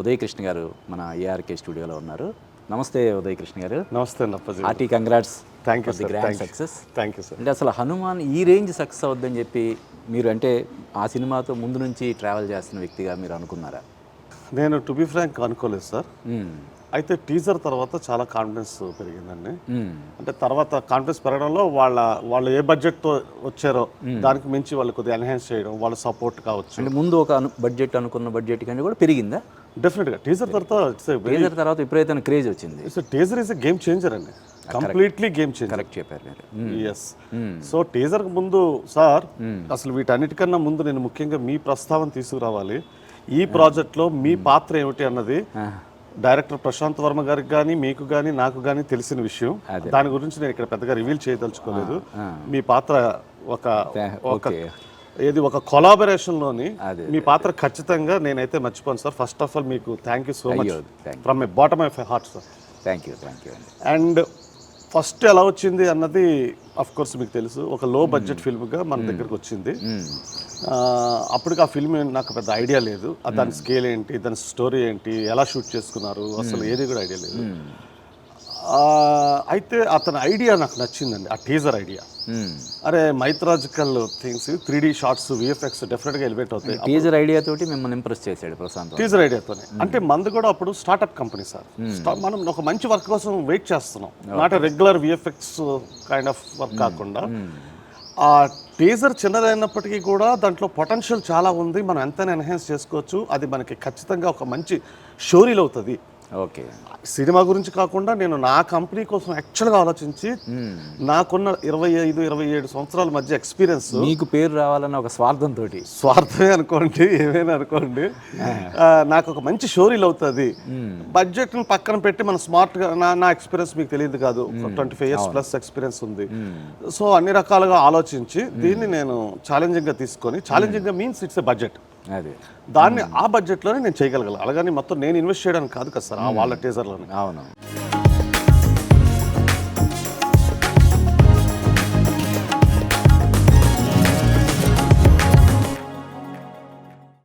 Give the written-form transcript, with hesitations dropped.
ఉదయ్ కృష్ణ గారు మన ఏఆర్కే స్టూడియోలో ఉన్నారు. నమస్తే ఉదయ్ కృష్ణ గారు. నమస్తే నప్పజీ. ఆర్టీ కంగ్రాట్స్. థ్యాంక్ యూ ది sir. Grand success. Thank you sir. అంటే అసలు హనుమాన్ ఈ రేంజ్ సక్సెస్ అవుద్దని చెప్పి మీరు అంటే ఆ సినిమాతో ముందు నుంచి ట్రావెల్ చేస్తున్న వ్యక్తిగా మీరు అనుకున్నారా? నేను టు బి ఫ్రాంక్ అనుకోలేదు సార్. అయితే టీజర్ తర్వాత చాలా కాన్ఫిడెన్స్ పెరిగిందండి. అంటే తర్వాత కాన్ఫిడెన్స్ పెరగడంలో వాళ్ళు ఏ బడ్జెట్తో వచ్చారో దానికి మించి వాళ్ళు కొద్దిగా ఎన్హాన్స్ చేయడం, వాళ్ళ సపోర్ట్ కావచ్చు. అంటే ముందు ఒక బడ్జెట్ అనుకున్న బడ్జెట్ కంటే కూడా పెరిగిందా? డెఫినెట్గా టీజర్ టీజర్ తర్వాత విపరీతమైన క్రేజ్ వచ్చింది. Teaser is a game changer అండి, కంప్లీట్లీ గేమ్ చేంజర్. కరెక్ట్ చెప్పారు మీరు. ఎస్. సో టీజర్కి ముందు సార్ అసలు వీటన్నిటికన్నా ముందు నేను ముఖ్యంగా మీ ప్రస్తావన తీసుకురావాలి. ఈ ప్రాజెక్ట్లో మీ పాత్ర ఏమిటి అన్నది డైరెక్టర్ ప్రశాంత్ వర్మ గారికి కానీ మీకు కానీ నాకు కానీ తెలిసిన విషయం. దాని గురించి నేను ఇక్కడ పెద్దగా రివీల్ చేయదలుచుకోలేదు. మీ పాత్ర ఒక కొలాబరేషన్లోని మీ పాత్ర ఖచ్చితంగా నేనైతే మర్చిపోను సార్. ఫస్ట్ ఆఫ్ ఆల్ మీకు thank you so much from my bottom of my heart sir. Thank you. And first ఎలా వచ్చింది అన్నది అఫ్ కోర్స్ మీకు తెలుసు. ఒక లో బడ్జెట్ ఫిల్మ్గా మన దగ్గరకు వచ్చింది. అప్పటికి ఆ ఫిల్మ్ నాకు పెద్ద ఐడియా లేదు. దాని స్కేల్ ఏంటి, దాని స్టోరీ ఏంటి, ఎలా షూట్ చేసుకున్నారు, అసలు ఏది కూడా ఐడియా లేదు. అయితే అతని ఐడియా నాకు నచ్చిందండి, ఆ టీజర్ ఐడియా. అరే mythological things, 3D shots, VFX డెఫినెట్గా ఎలివేట్ అవుతాయి. టీజర్ ఐడియా తోటి మిమ్మల్ని ఇంప్రెస్ చేశాడు ప్రశాంత్. టీజర్ ఐడియాతోనే. అంటే మనది కూడా అప్పుడు స్టార్ట్అప్ కంపెనీ సార్. మనం ఒక మంచి వర్క్ కోసం వెయిట్ చేస్తున్నాం, not regular VFX kind of work కాకుండా. ఆ టీజర్ చిన్నదైనప్పటికీ కూడా దాంట్లో పొటెన్షియల్ చాలా ఉంది, మనం ఎంతైనా ఎన్హాన్స్ చేసుకోవచ్చు. అది మనకి ఖచ్చితంగా ఒక మంచి షోరీలు అవుతుంది. ఓకే. సినిమా గురించి కాకుండా నేను నా కంపెనీ కోసం యాక్చువల్గా ఆలోచించి నాకున్న 25-27 సంవత్సరాల మధ్య ఎక్స్పీరియన్స్, మీకు పేరు రావాలన్న ఒక స్వార్థమే అనుకోండి, ఏమైనా అనుకోండి, నాకు ఒక మంచి షోరీలు అవుతుంది. బడ్జెట్ని పక్కన పెట్టి మనం స్మార్ట్గా, నా ఎక్స్పీరియన్స్ మీకు తెలియదు కాదు, 25 years ప్లస్ ఎక్స్పీరియన్స్ ఉంది. సో అన్ని రకాలుగా ఆలోచించి దీన్ని నేను ఛాలెంజింగ్గా తీసుకొని, ఛాలెంజింగ్గా మీన్స్ ఇట్స్ ఎ బడ్జెట్, దాన్ని ఆ బడ్జెట్లోనే నేను చేయగలగాలి. అలాగని మొత్తం నేను ఇన్వెస్ట్ చేయడానికి కాదు కదా సార్, వాళ్ళ టీజర్లోనే. అవును.